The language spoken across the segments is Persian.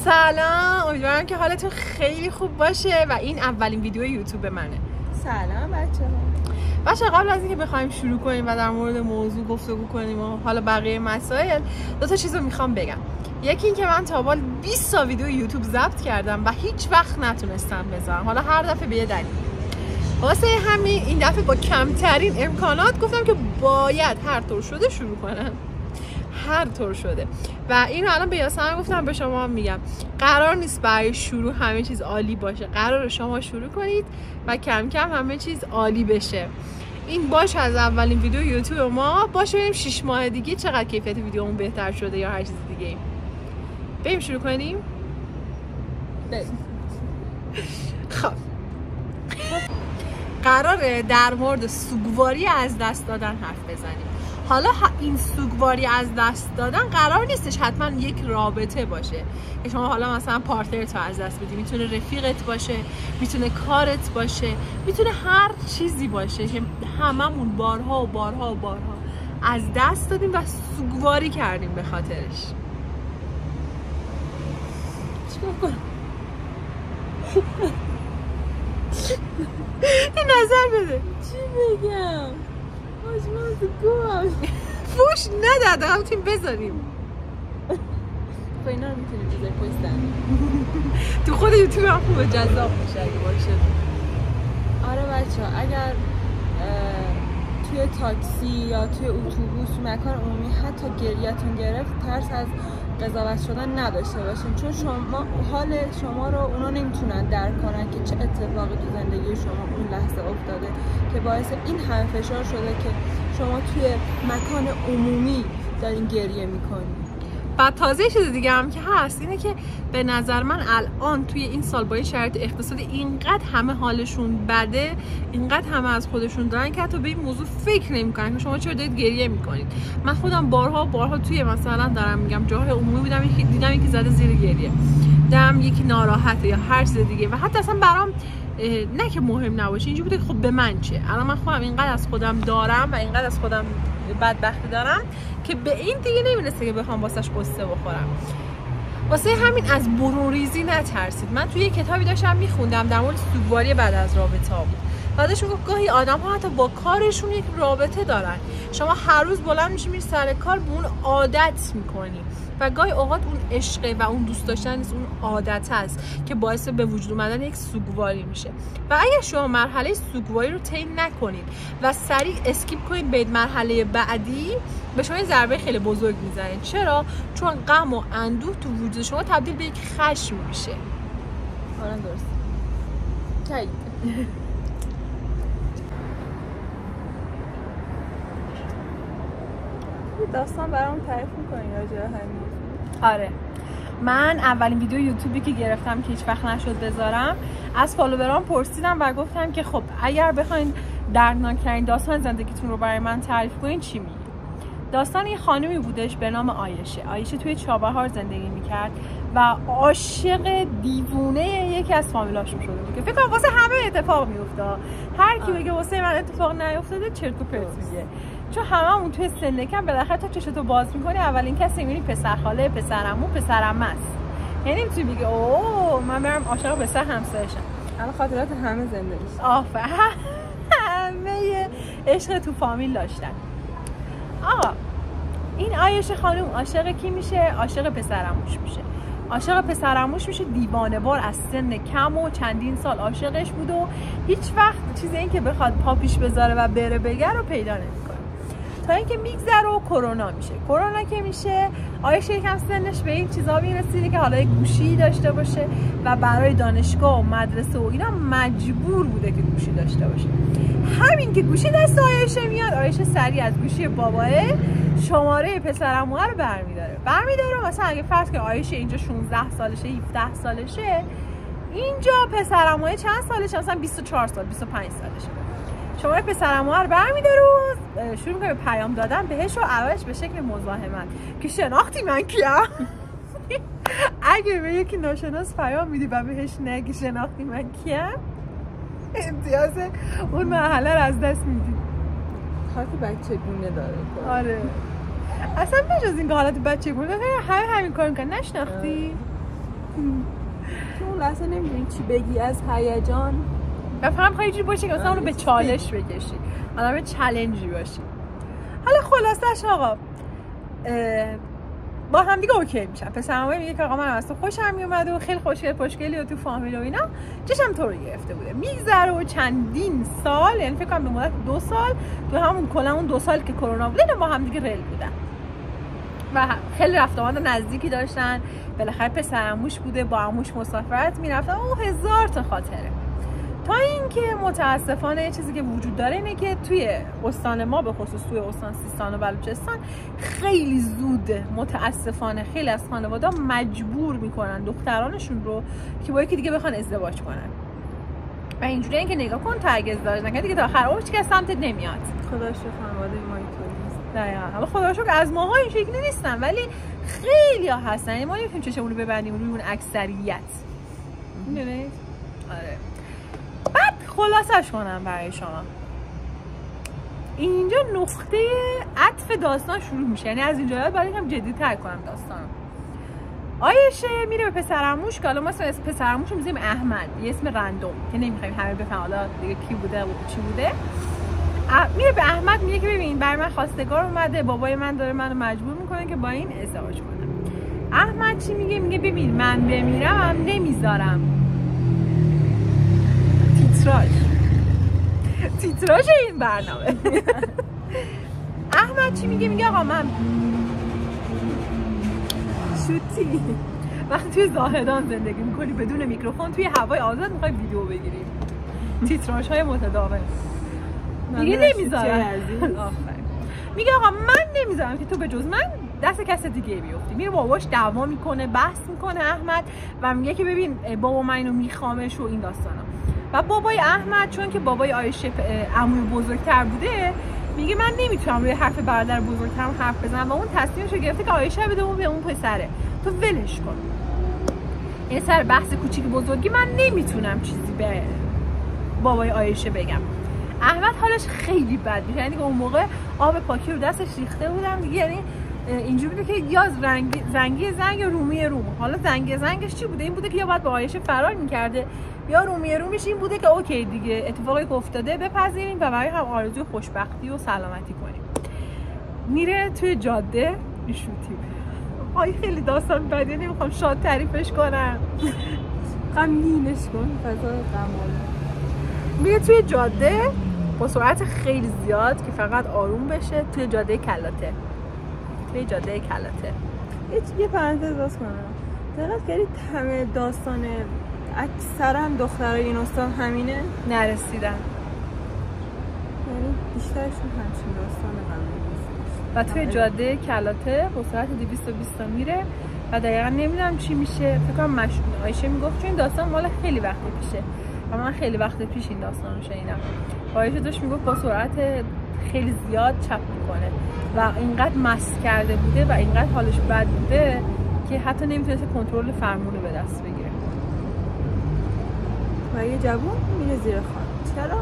سلام، امیدوارم که حالتون خیلی خوب باشه و این اولین ویدیو یوتیوب منه. سلام بچه قبل از اینکه بخوایم شروع کنیم و در مورد موضوع گفتگو کنیم و حالا بقیه مسائل، دو تا چیز رو میخوام بگم. یکی این که من تا حالا 20 تا ویدیو یوتیوب ضبط کردم و هیچ وقت نتونستم بذارم، حالا هر دفعه به یه دلیل. واسه همین این دفعه با کمترین امکانات گفتم که باید هر طور شده شروع کنم، هر طور شده. و اینو الان به یاسمن گفتم، به شما میگم قرار نیست برای شروع همه چیز عالی باشه، قراره شما شروع کنید و کم کم همه چیز عالی بشه. این باشه از اولین ویدیو یوتیوب ما، باشه بریم 6 ماه دیگه چقدر کیفیت ویدیومون بهتر شده یا هر چیز دیگه. بریم شروع کنیم. خب قراره در مورد سوگواری از دست دادن حرف بزنیم. حالا این سوگواری از دست دادن قرار نیستش حتما یک رابطه باشه که شما حالا مثلا پارتنرت رو از دست بدی، میتونه رفیقت باشه، میتونه کارت باشه، میتونه هر چیزی باشه که هممون بارها و بارها و بارها از دست دادیم و سوگواری کردیم به خاطرش. چیکار کنم؟ این نظر بده. چی بگم؟ فوش ندادم، تیم بذاریم. خب اینا رو میتونیم بذاری پستن تو خود یوتیوب هم خوبه، جذاب میشه اگه باشه. آره بچه، اگر توی تاکسی یا توی اتوبوس مکان عمومی حتی گریه‌تون گرفت، ترس از قضاوت شدن نداشته باشین، چون شما حال شما رو اونا نمیتونن درک کنن که چه اتفاقی تو زندگی شما اون لحظه افتاده که باعث این همه فشار شده که شما توی مکان عمومی دارین گریه میکنین. بعد تازه چیز دیگه هم که هست اینه که به نظر من الان توی این سال با این شرایط اقتصادی اینقدر همه حالشون بده، اینقدر همه از خودشون دارن که حتی به این موضوع فکر نمی‌کنن که شما چرا دارید گریه میکنید. من خودم بارها توی مثلا دارم میگم جاهای عمومی بودم، دیدم یکی زده زیر گریه، دیدم یکی ناراحته یا هر چیز دیگه و حتی اصلا برام نه که مهم نباشه، اینجوری بوده که خب به من چه؟ الان من خودم اینقدر از خودم دارم و اینقدر از خودم بدبختی دارم که به این دیگه نمیرسه که بخوام واسش قصه بخورم. واسه همین از برون ریزی نترسید. من توی یه کتابی داشتم میخوندم در مورد سوگواری بعد از رابطه ها بود. بعدش میگفت گاهی آدم ها حتی با کارشون یک رابطه دارن. شما هر روز بلند میشی میری سر کار، به اون عادت میکنی و گاهی اوقات اون عشقه و اون دوست داشتن نیست، اون عادت است که باعث به وجود اومدن یک سوگواری میشه. و اگر شما مرحله سوگواری رو طی نکنید و سریع اسکیپ کنید به مرحله بعدی، به شما این ضربه خیلی بزرگ میزنه. چرا؟ چون غم و اندوه تو وجود شما تبدیل به یک خشم میشه. آره درست. کی داستان برام تعریف می‌کنی راجع به همین؟ آره، من اولین ویدیو یوتیوبی که گرفتم که هیچ وقت نشد بذارم، از فالوورام پرسیدم و گفتم که خب اگر بخواید دردناک‌ترین داستان زندگیتون رو برای من تعریف کنین چی میگید؟ داستان یه خانمی بودش به نام آیشه توی چابهار زندگی میکرد و عاشق دیوونه یکی از فامیلاشون شده بود که فکر کنم واسه همه اتفاق میفته. هر کی بگه واسه من اتفاق نیفتاده چرت و پرت میگه، چون هممون توی سن کم بالاخره تا چشتو باز میکنی اولین کسی میبینی پسر خاله، پسر عمو، پسر عمه است. یعنی نمیتونی بگی اوه من برم عاشق پسر همسایه‌شم. اما خاطرات همه زندگیش. همه عشق تو فامیل داشتن. آقا این آیشه خانم عاشق کی میشه؟ عاشق پسر عموش میشه. عاشق پسر عموش میشه، دیوانه وار از سن کم و چندین سال عاشقش بود و هیچ وقت چیزی این که بخواد پا پیش بذاره و بره بگه رو پیدا نمیکنه. تا اینکه میگذره و کرونا میشه. کرونا که میشه، آیشه یکم سنش به این چیزا میرسیده که حالا گوشی داشته باشه و برای دانشگاه و مدرسه و اینا مجبور بوده که گوشی داشته باشه. همین که گوشی دست آیشه میاد، آیشه سریع از گوشی باباه شماره پسرعموها رو برمیداره مثلا اگه فرض کنید آیشه اینجا 16 سالشه، 17 سالشه، اینجا پسرعموها چند سالشه؟ مثلا 24 سال، 25 سالشه. شماره پسرعموها رو برمیداره و شروع می‌کنه به پیام دادن بهش و اولش به شکل مزاحمت که شناختی من کیم؟ اگه به یکی ناشناس پیام میدی و بهش نگی شناختی من کیم، امتیاز اون مرحله رو از دست میدی. حالت بچه گونه داره. آره اصلا بجز این که حالت بچه گونه داره همین کار میکنن. نشناختی؟ تو اون لحظه نمیدونی چی بگی از هیجان و فهم خواهی جوری باشه که مثلا اونو به چالش بکشی، آدم چالنجی باشی. حالا خلاصش آقا با هم دیگه اوکی میشن. پسرم میگه که آقا من از تو خوشم میومد و خیلی خوشگلی و تو فامیل و اینا، چشم تو رو گرفته بوده. میگذره و چندین سال، یعنی فکر کنم به مدت 2 سال، تو همون کلا اون 2 سال که کرونا بود اینا با هم دیگه رل بودن و خیلی رفت آمد نزدیکی داشتن. بالاخره پسر عموش بوده، با عموش مسافرت میرفتن و 1000 تا خاطره. تا اینکه متاسفانه یه چیزی که وجود داره اینه که توی استان ما، به خصوص توی استان سیستان و بلوچستان، خیلی زود متاسفانه خیلی از خانواده‌ها مجبور میکنن دخترانشون رو که با یکی دیگه بخوان ازدواج کنن و اینجوری اینکه نگاه کن تا اگه ازدواج نکنی دیگه تا آخر عمرش که سمتت نمیاد. خدا شکر خانواده ما اینطوری نیست. دقیقاً. حالا خدا شکر از ماها این شکلی نیستن، ولی خیلی ها هستن. یعنی ما نمیتونیم چشمون رو ببندیم روی اون اکثریت. میدونید؟ آره. بعد خلاصش کنم برای شما. اینجا نقطه عطف داستان شروع میشه، یعنی از اینجا باید یکم جدی‌تر کنم داستانو. آیشه میره به پسرعموش که حالا ما اسم پسرعموش رو میذاریم احمد، یه اسم رندوم که نمیخوایم همه بفهمن حالا دیگه کی بوده و چی بوده. میره به احمد میگه که ببین برای من خواستگار اومده، بابای من داره منو مجبور میکنه که با این ازدواج کنم. احمد چی میگه؟ میگه ببین من بمیرم نمیذارم. تیتراژ این برنامه. احمد چی میگه؟ میگه آقا من شوتی وقتی توی زاهدان زندگی میکنی بدون میکروفون توی هوای آزاد میخوای ویدیو بگیری، تیتراژ های متداول. میگه نمیذارم. میگه آقا من نمیذارم که تو به جز من دست کس دیگه بیفتی. میره باباش دعوا میکنه، بحث میکنه احمد و میگه که ببین بابا من اینو میخوامش و این داستانا. و بابای احمد چون که بابای آیشه عموی بزرگتر بوده میگه من نمیتونم روی حرف برادر بزرگترم حرف بزنم و اون تصمیمشو گرفته که آیشه بده اون به اون پسره، تو ولش کن. این سر بحث کوچیک بزرگی من نمیتونم چیزی به بابای آیشه بگم. احمد حالش خیلی بد میشه، یعنی که اون موقع آب پاکی رو دستش ریخته بودم دیگه، یعنی اینجوری بوده که یا زنگی زنگ یا رومی روم. حالا زنگش چی بوده؟ این بوده که یا باید با آیشه فرار میکرده یا رومی رومش این بوده که اوکی دیگه اتفاقی که افتاده بپذیریم و برای هم آرزوی خوشبختی و سلامتی کنیم. میره توی جاده شوتی. خیلی داستان بدی، نمیخوام شاد تعریفش کنم، غمگینش کن، فضا غم‌آلود. میره توی جاده با سرعت خیلی زیاد که فقط آروم بشه توی جاده کلاته. یه پرانتز باز کنم. دقت کردید همه داستان اکثرا دخترای این استان همینه؟ نرسیدن. یعنی بیشترشون همچین داستان غم‌آلود. و توی جاده کلاته با سرعت 220 میره و دقیقا نمیدونم چی میشه. فکر کنم آیشه میگفت چون این داستان مال خیلی وقت پیشه و من خیلی وقت پیش این داستان رو شنیدم. آیشه داشت میگفت با سرعت خیلی زیاد چپ میکنه و اینقدر مست کرده بوده و اینقدر حالش بد بوده که حتی نمیتونسته کنترل فرمون رو به دست بگیره. و یه جوون میره زیر خان. چرا؟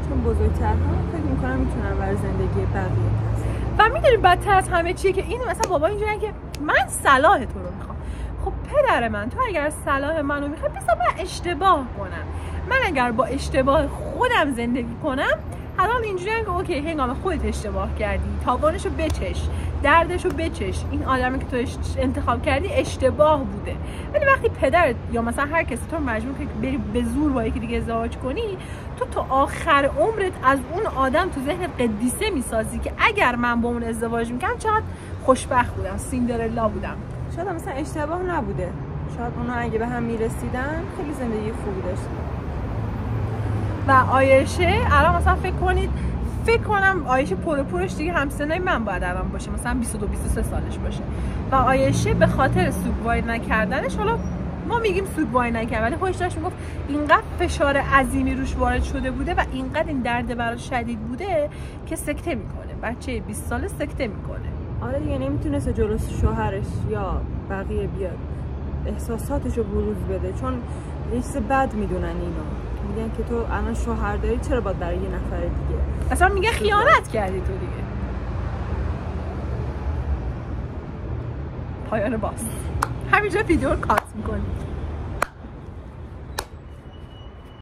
چون بزرگترها فکر میکنم میتونن برای زندگی بقیه هست. و میدونی بدتر از همه چیه که این مثلا بابا اینجوریه که من صلاح تو رو میخوام. خب پدر من، تو اگر صلاح منو میخوای بذار من اشتباه کنم. من اگر با اشتباه خودم زندگی کنم حالا اینجوریه که اوکی هنگام خودت اشتباه کردی، تاوانشو بچش، دردشو بچش، این آدمی که تو انتخاب کردی اشتباه بوده. ولی وقتی پدرت یا مثلا هر کسی تو مجبور که بری به زور با یکی دیگه ازدواج کنی، تو تا آخر عمرت از اون آدم تو ذهنت قدیسه میسازی که اگر من با اون ازدواج میکردم چقدر خوشبخت بودم، سیندرلا بودم. شاید مثلا اشتباه نبوده، شاید اونا اگه به هم میرسیدن خیلی زندگی خوبی داشتن. و آیشه الان مثلا فکر کنم آیشه پرش دیگه همسنای من باید الان باشه، مثلا 22-23 سالش باشه و آیشه به خاطر سوگواری نکردنش، حالا ما میگیم سوگواری نکرد ولی خودش داشت میگفت اینقدر فشار عظیمی روش وارد شده بوده و اینقدر این درد براش شدید بوده که سکته میکنه. بچه 20 ساله سکته میکنه. آره دیگه نمیتونست جلوی شوهرش یا بقیه بیاد احساساتشو بروز بده، چون یه چیز بد میدونن اینو. میگن که تو الان شوهر داری چرا باید برای یه نفر دیگه، اصلا میگه خیانت کردی تو دیگه. پایان باز همینجا ویدیو رو کات میکنیم.